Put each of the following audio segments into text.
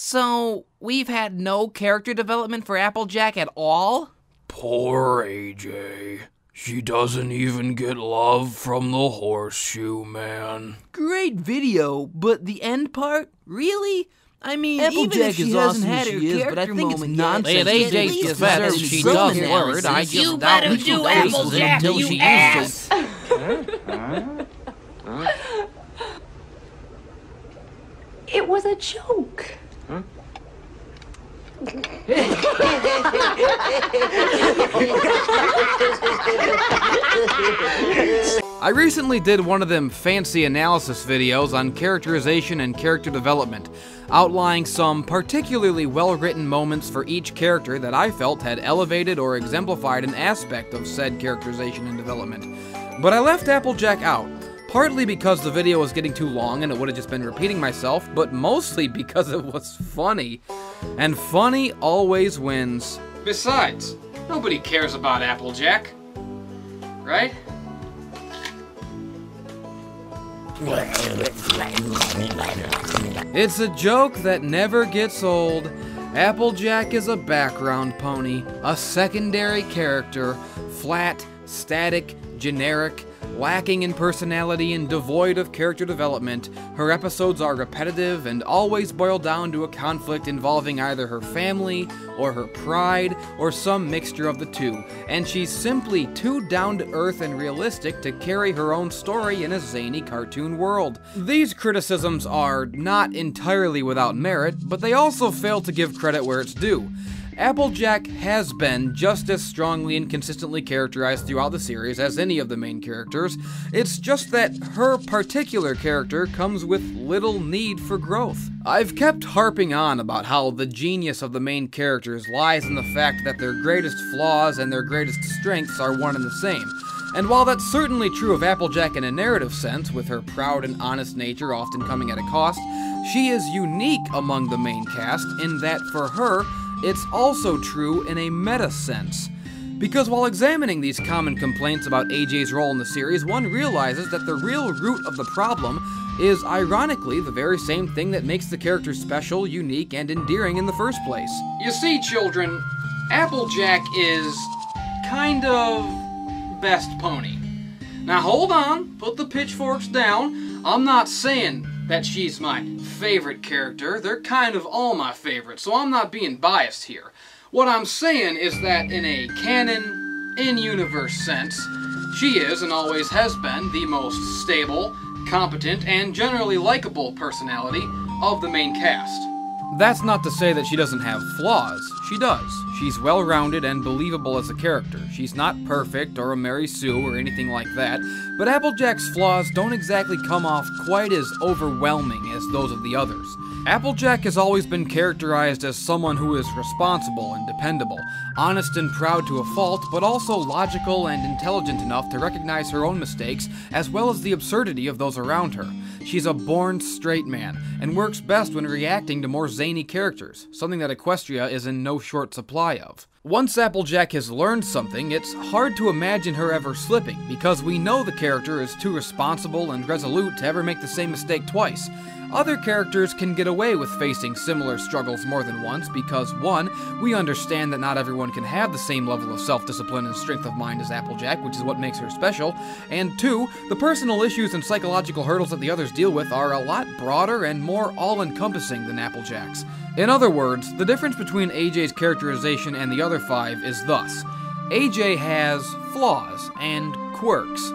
So, we've had no character development for Applejack at all? Poor AJ. She doesn't even get love from the Horseshoe Man. Great video, but the end part? Really? I mean, Applejack even if she is hasn't awesome had as her she is, character but I think it's moment nonsense. yet, Hey, she AJ's at least pathetic. deserves She some does analysis. word. I just You doubt better she do faces Applejack, until you she ass! It was a joke. I recently did one of them fancy analysis videos on characterization and character development, outlining some particularly well-written moments for each character that I felt had elevated or exemplified an aspect of said characterization and development. But I left Applejack out, partly because the video was getting too long and it would have just been repeating myself, but mostly because it was funny. And funny always wins. Besides, nobody cares about Applejack, right? It's a joke that never gets old. Applejack is a background pony, a secondary character, flat, static, generic, lacking in personality and devoid of character development. Her episodes are repetitive and always boil down to a conflict involving either her family or her pride or some mixture of the two, and she's simply too down-to-earth and realistic to carry her own story in a zany cartoon world. These criticisms are not entirely without merit, but they also fail to give credit where it's due. Applejack has been just as strongly and consistently characterized throughout the series as any of the main characters. It's just that her particular character comes with little need for growth. I've kept harping on about how the genius of the main characters lies in the fact that their greatest flaws and their greatest strengths are one and the same. And while that's certainly true of Applejack in a narrative sense, with her proud and honest nature often coming at a cost, she is unique among the main cast in that for her, it's also true in a meta sense. Because while examining these common complaints about AJ's role in the series, one realizes that the real root of the problem is ironically the very same thing that makes the character special, unique, and endearing in the first place. You see, children, Applejack is kind of best pony. Now hold on, put the pitchforks down. I'm not saying that she's my favorite character. They're kind of all my favorites, so I'm not being biased here. What I'm saying is that in a canon, in-universe sense, she is, and always has been, the most stable, competent, and generally likable personality of the main cast. That's not to say that she doesn't have flaws. She does. She's well-rounded and believable as a character. She's not perfect or a Mary Sue or anything like that, but Applejack's flaws don't exactly come off quite as overwhelming as those of the others. Applejack has always been characterized as someone who is responsible and dependable, honest and proud to a fault, but also logical and intelligent enough to recognize her own mistakes as well as the absurdity of those around her. She's a born straight man, and works best when reacting to more zany characters, something that Equestria is in no short supply of. Once Applejack has learned something, it's hard to imagine her ever slipping, because we know the character is too responsible and resolute to ever make the same mistake twice. Other characters can get away with facing similar struggles more than once because, one, we understand that not everyone can have the same level of self-discipline and strength of mind as Applejack, which is what makes her special, and two, the personal issues and psychological hurdles that the others deal with are a lot broader and more all-encompassing than Applejack's. In other words, the difference between AJ's characterization and the other five is thus: AJ has flaws and quirks.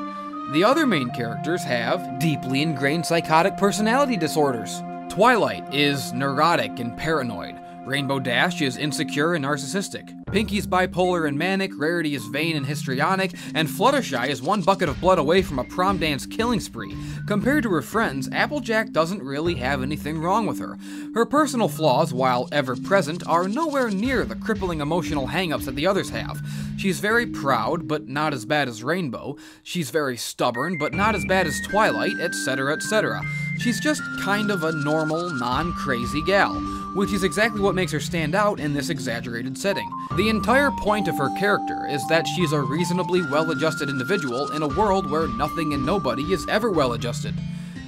The other main characters have deeply ingrained psychotic personality disorders. Twilight is neurotic and paranoid. Rainbow Dash is insecure and narcissistic. Pinky's bipolar and manic, Rarity is vain and histrionic, and Fluttershy is one bucket of blood away from a prom dance killing spree. Compared to her friends, Applejack doesn't really have anything wrong with her. Her personal flaws, while ever present, are nowhere near the crippling emotional hang-ups that the others have. She's very proud, but not as bad as Rainbow. She's very stubborn, but not as bad as Twilight, etc., etc. She's just kind of a normal, non-crazy gal, which is exactly what makes her stand out in this exaggerated setting. The entire point of her character is that she's a reasonably well-adjusted individual in a world where nothing and nobody is ever well-adjusted.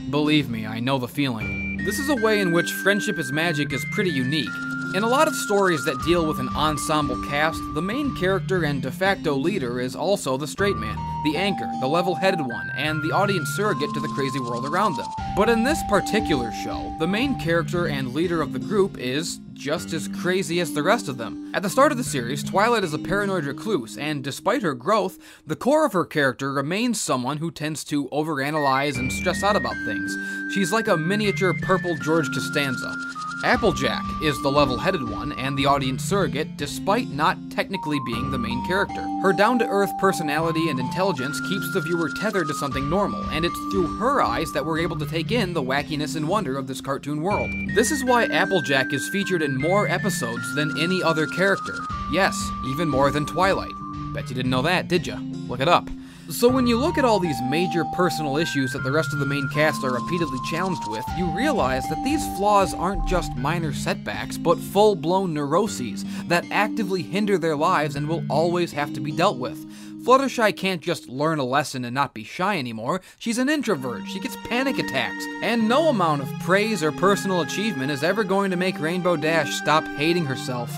Believe me, I know the feeling. This is a way in which friendship is magic is pretty unique. In a lot of stories that deal with an ensemble cast, the main character and de facto leader is also the straight man, the anchor, the level-headed one, and the audience surrogate to the crazy world around them. But in this particular show, the main character and leader of the group is just as crazy as the rest of them. At the start of the series, Twilight is a paranoid recluse, and despite her growth, the core of her character remains someone who tends to overanalyze and stress out about things. She's like a miniature purple George Costanza. Applejack is the level-headed one and the audience surrogate, despite not technically being the main character. Her down-to-earth personality and intelligence keeps the viewer tethered to something normal, and it's through her eyes that we're able to take in the wackiness and wonder of this cartoon world. This is why Applejack is featured in more episodes than any other character. Yes, even more than Twilight. Bet you didn't know that, did ya? Look it up. So when you look at all these major personal issues that the rest of the main cast are repeatedly challenged with, you realize that these flaws aren't just minor setbacks, but full-blown neuroses that actively hinder their lives and will always have to be dealt with. Fluttershy can't just learn a lesson and not be shy anymore. She's an introvert, she gets panic attacks, and no amount of praise or personal achievement is ever going to make Rainbow Dash stop hating herself.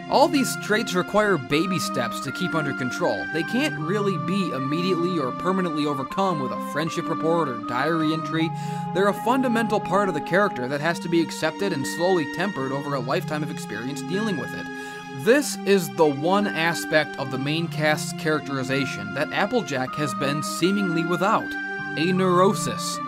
All these traits require baby steps to keep under control. They can't really be immediately or permanently overcome with a friendship report or diary entry. They're a fundamental part of the character that has to be accepted and slowly tempered over a lifetime of experience dealing with it. This is the one aspect of the main cast's characterization that Applejack has been seemingly without: a neurosis.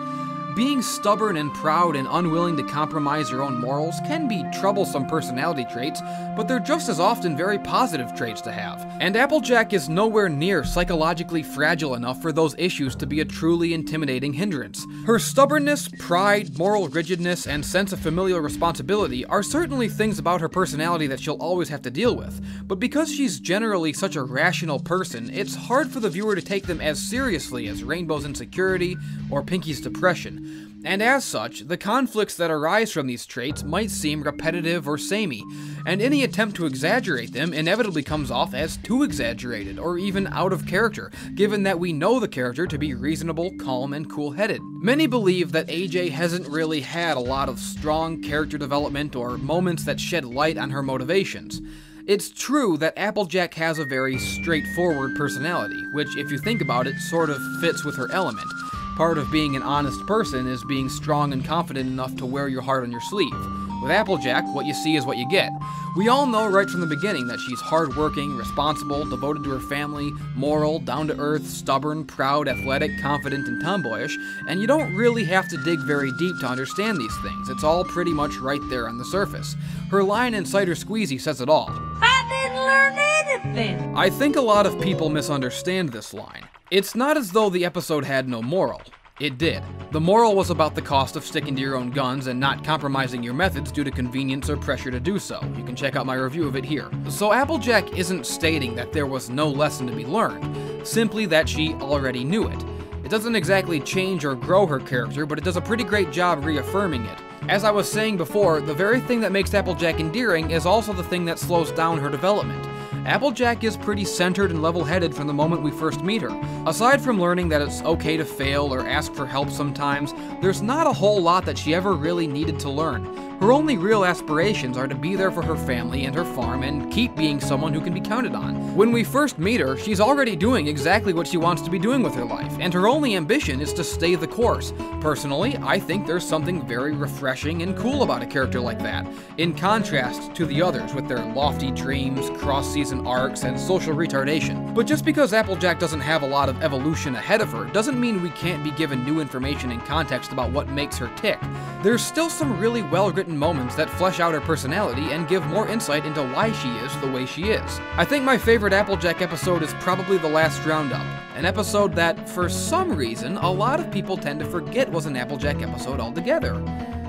Being stubborn and proud and unwilling to compromise your own morals can be troublesome personality traits, but they're just as often very positive traits to have. And Applejack is nowhere near psychologically fragile enough for those issues to be a truly intimidating hindrance. Her stubbornness, pride, moral rigidness, and sense of familial responsibility are certainly things about her personality that she'll always have to deal with, but because she's generally such a rational person, it's hard for the viewer to take them as seriously as Rainbow's insecurity or Pinky's depression. And as such, the conflicts that arise from these traits might seem repetitive or samey, and any attempt to exaggerate them inevitably comes off as too exaggerated or even out of character, given that we know the character to be reasonable, calm, and cool-headed. Many believe that AJ hasn't really had a lot of strong character development or moments that shed light on her motivations. It's true that Applejack has a very straightforward personality, which, if you think about it, sort of fits with her element. Part of being an honest person is being strong and confident enough to wear your heart on your sleeve. With Applejack, what you see is what you get. We all know right from the beginning that she's hardworking, responsible, devoted to her family, moral, down-to-earth, stubborn, proud, athletic, confident, and tomboyish, and you don't really have to dig very deep to understand these things. It's all pretty much right there on the surface. Her line in Cider Squeezy says it all. I didn't learn anything. I think a lot of people misunderstand this line. It's not as though the episode had no moral. It did. The moral was about the cost of sticking to your own guns and not compromising your methods due to convenience or pressure to do so. You can check out my review of it here. So Applejack isn't stating that there was no lesson to be learned, simply that she already knew it. It doesn't exactly change or grow her character, but it does a pretty great job reaffirming it. As I was saying before, the very thing that makes Applejack endearing is also the thing that slows down her development. Applejack is pretty centered and level-headed from the moment we first meet her. Aside from learning that it's okay to fail or ask for help sometimes, there's not a whole lot that she ever really needed to learn. Her only real aspirations are to be there for her family and her farm and keep being someone who can be counted on. When we first meet her, she's already doing exactly what she wants to be doing with her life, and her only ambition is to stay the course. Personally, I think there's something very refreshing and cool about a character like that, in contrast to the others with their lofty dreams, cross-season arcs, and social retardation. But just because Applejack doesn't have a lot of evolution ahead of her doesn't mean we can't be given new information and context about what makes her tick. There's still some really well-written moments that flesh out her personality and give more insight into why she is the way she is. I think my favorite Applejack episode is probably the last roundup, an episode that, for some reason, a lot of people tend to forget was an Applejack episode altogether.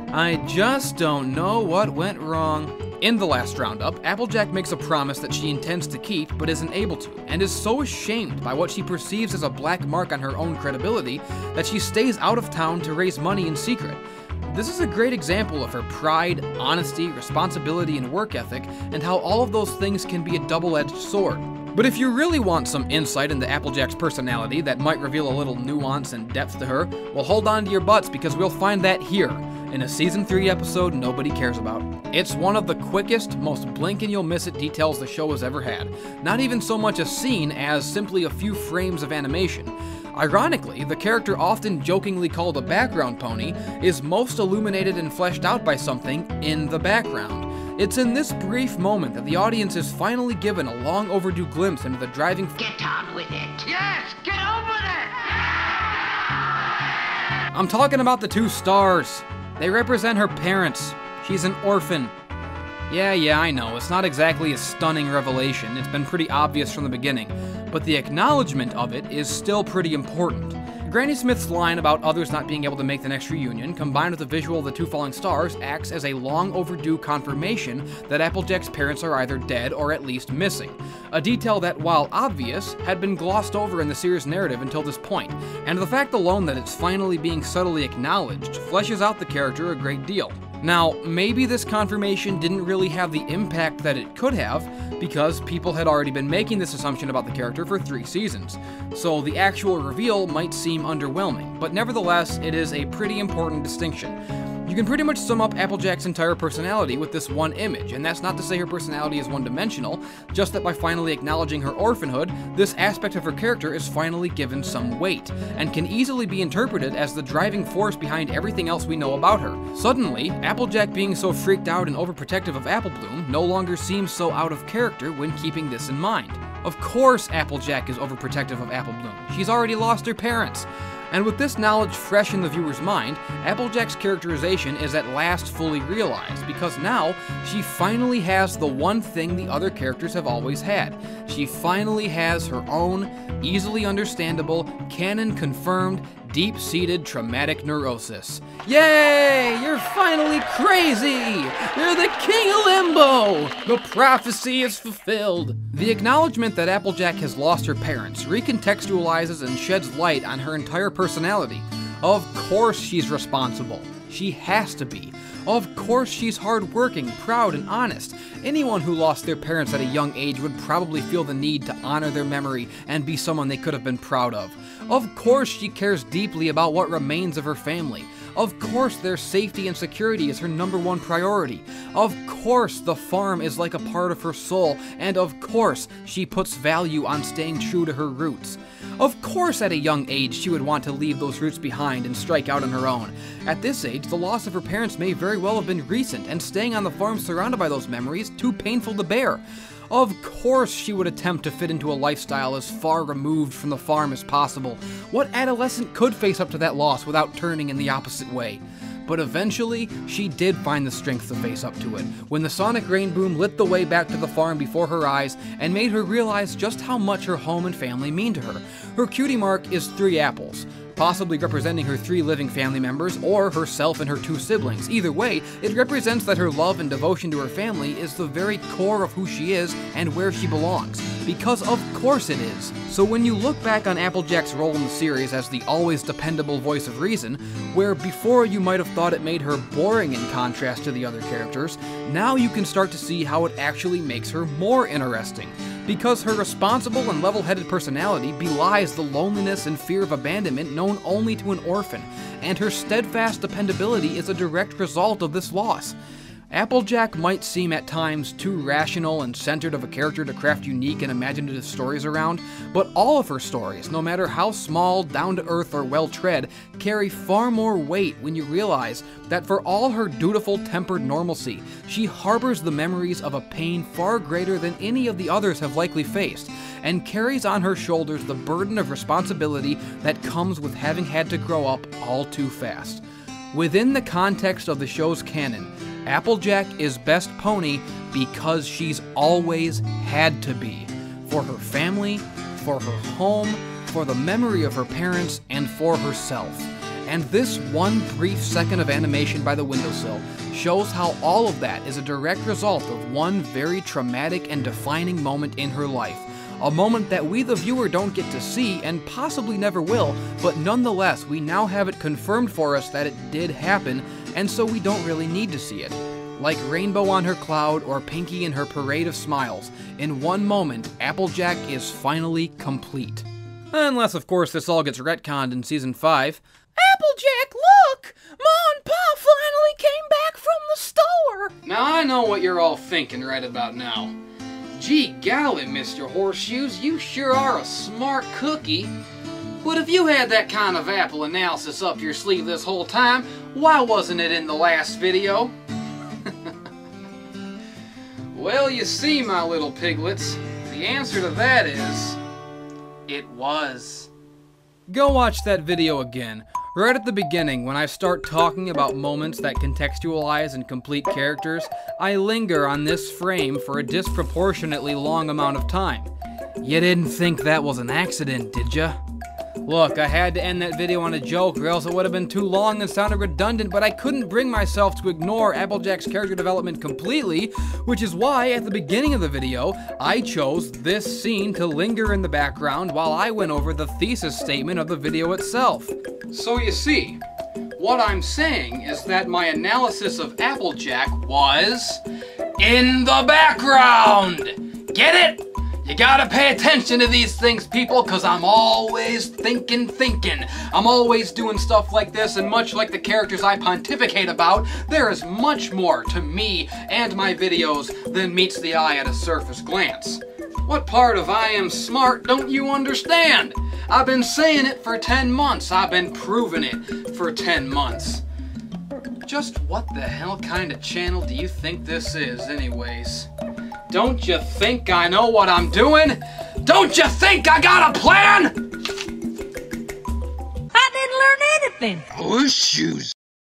I just don't know what went wrong. In the last roundup, Applejack makes a promise that she intends to keep but isn't able to, and is so ashamed by what she perceives as a black mark on her own credibility that she stays out of town to raise money in secret. This is a great example of her pride, honesty, responsibility, and work ethic, and how all of those things can be a double-edged sword. But if you really want some insight into Applejack's personality that might reveal a little nuance and depth to her, well, hold on to your butts because we'll find that here, in a Season 3 episode nobody cares about. It's one of the quickest, most blink and you'll miss it details the show has ever had. Not even so much a scene as simply a few frames of animation. Ironically, the character often jokingly called a background pony is most illuminated and fleshed out by something in the background. It's in this brief moment that the audience is finally given a long overdue glimpse into the driving Get on with it. Yes, get on with it. I'm talking about the 2 stars. They represent her parents. She's an orphan. Yeah, I know, it's not exactly a stunning revelation, it's been pretty obvious from the beginning, but the acknowledgement of it is still pretty important. Granny Smith's line about others not being able to make the next reunion, combined with the visual of the 2 falling stars, acts as a long overdue confirmation that Applejack's parents are either dead or at least missing. A detail that, while obvious, had been glossed over in the series' narrative until this point, and the fact alone that it's finally being subtly acknowledged fleshes out the character a great deal. Now, maybe this confirmation didn't really have the impact that it could have, because people had already been making this assumption about the character for 3 seasons, so the actual reveal might seem underwhelming, but nevertheless, it is a pretty important distinction. You can pretty much sum up Applejack's entire personality with this one image, and that's not to say her personality is one-dimensional, just that by finally acknowledging her orphanhood, this aspect of her character is finally given some weight, and can easily be interpreted as the driving force behind everything else we know about her. Suddenly, Applejack being so freaked out and overprotective of Apple Bloom no longer seems so out of character when keeping this in mind. Of course Applejack is overprotective of Apple Bloom. She's already lost her parents. And with this knowledge fresh in the viewer's mind, Applejack's characterization is at last fully realized, because now she finally has the one thing the other characters have always had. She finally has her own, easily understandable, canon-confirmed, deep-seated traumatic neurosis. Yay! You're finally crazy! You're the king of limbo! The prophecy is fulfilled! The acknowledgement that Applejack has lost her parents recontextualizes and sheds light on her entire personality. Of course she's responsible. She has to be. Of course she's hardworking, proud, and honest. Anyone who lost their parents at a young age would probably feel the need to honor their memory and be someone they could have been proud of. Of course she cares deeply about what remains of her family. Of course their safety and security is her #1 priority. Of course the farm is like a part of her soul, and of course she puts value on staying true to her roots. Of course at a young age she would want to leave those roots behind and strike out on her own. At this age, the loss of her parents may very well have been recent, and staying on the farm surrounded by those memories too painful to bear. Of course she would attempt to fit into a lifestyle as far removed from the farm as possible. What adolescent could face up to that loss without turning in the opposite way? But eventually, she did find the strength to face up to it, when the sonic rain boom lit the way back to the farm before her eyes and made her realize just how much her home and family mean to her. Her cutie mark is 3 apples, possibly representing her 3 living family members, or herself and her 2 siblings. Either way, it represents that her love and devotion to her family is the very core of who she is and where she belongs. Because of course it is. So when you look back on Applejack's role in the series as the always dependable voice of reason, where before you might have thought it made her boring in contrast to the other characters, now you can start to see how it actually makes her more interesting. Because her responsible and level-headed personality belies the loneliness and fear of abandonment known only to an orphan, and her steadfast dependability is a direct result of this loss. Applejack might seem at times too rational and centered of a character to craft unique and imaginative stories around, but all of her stories, no matter how small, down-to-earth, or well-tread, carry far more weight when you realize that for all her dutiful, tempered normalcy, she harbors the memories of a pain far greater than any of the others have likely faced, and carries on her shoulders the burden of responsibility that comes with having had to grow up all too fast. Within the context of the show's canon, Applejack is best pony because she's always had to be. For her family, for her home, for the memory of her parents, and for herself. And this one brief second of animation by the windowsill shows how all of that is a direct result of one very traumatic and defining moment in her life. A moment that we the viewer don't get to see and possibly never will, but nonetheless we now have it confirmed for us that it did happen, and so we don't really need to see it. Like Rainbow on her cloud or Pinky in her parade of smiles, in one moment, Applejack is finally complete. Unless, of course, this all gets retconned in Season 5. Applejack, look! Ma and Pa finally came back from the store! Now I know what you're all thinking right about now. Gee golly, Mr. Horseshoes, you sure are a smart cookie. But if you had that kind of apple analysis up your sleeve this whole time, why wasn't it in the last video? Well, you see, my little piglets, the answer to that is... it was. Go watch that video again. Right at the beginning, when I start talking about moments that contextualize and complete characters, I linger on this frame for a disproportionately long amount of time. You didn't think that was an accident, did ya? Look, I had to end that video on a joke or else it would have been too long and sounded redundant, but I couldn't bring myself to ignore Applejack's character development completely, which is why at the beginning of the video, I chose this scene to linger in the background while I went over the thesis statement of the video itself. So you see, what I'm saying is that my analysis of Applejack was in the background. Get it? You gotta pay attention to these things, people, because I'm always thinking. I'm always doing stuff like this, and much like the characters I pontificate about, there is much more to me and my videos than meets the eye at a surface glance. What part of I am smart don't you understand? I've been saying it for 10 months. I've been proving it for 10 months. Just what the hell kind of channel do you think this is, anyways? Don't you think I know what I'm doing? Don't you think I got a plan? I didn't learn anything. Horseshoes.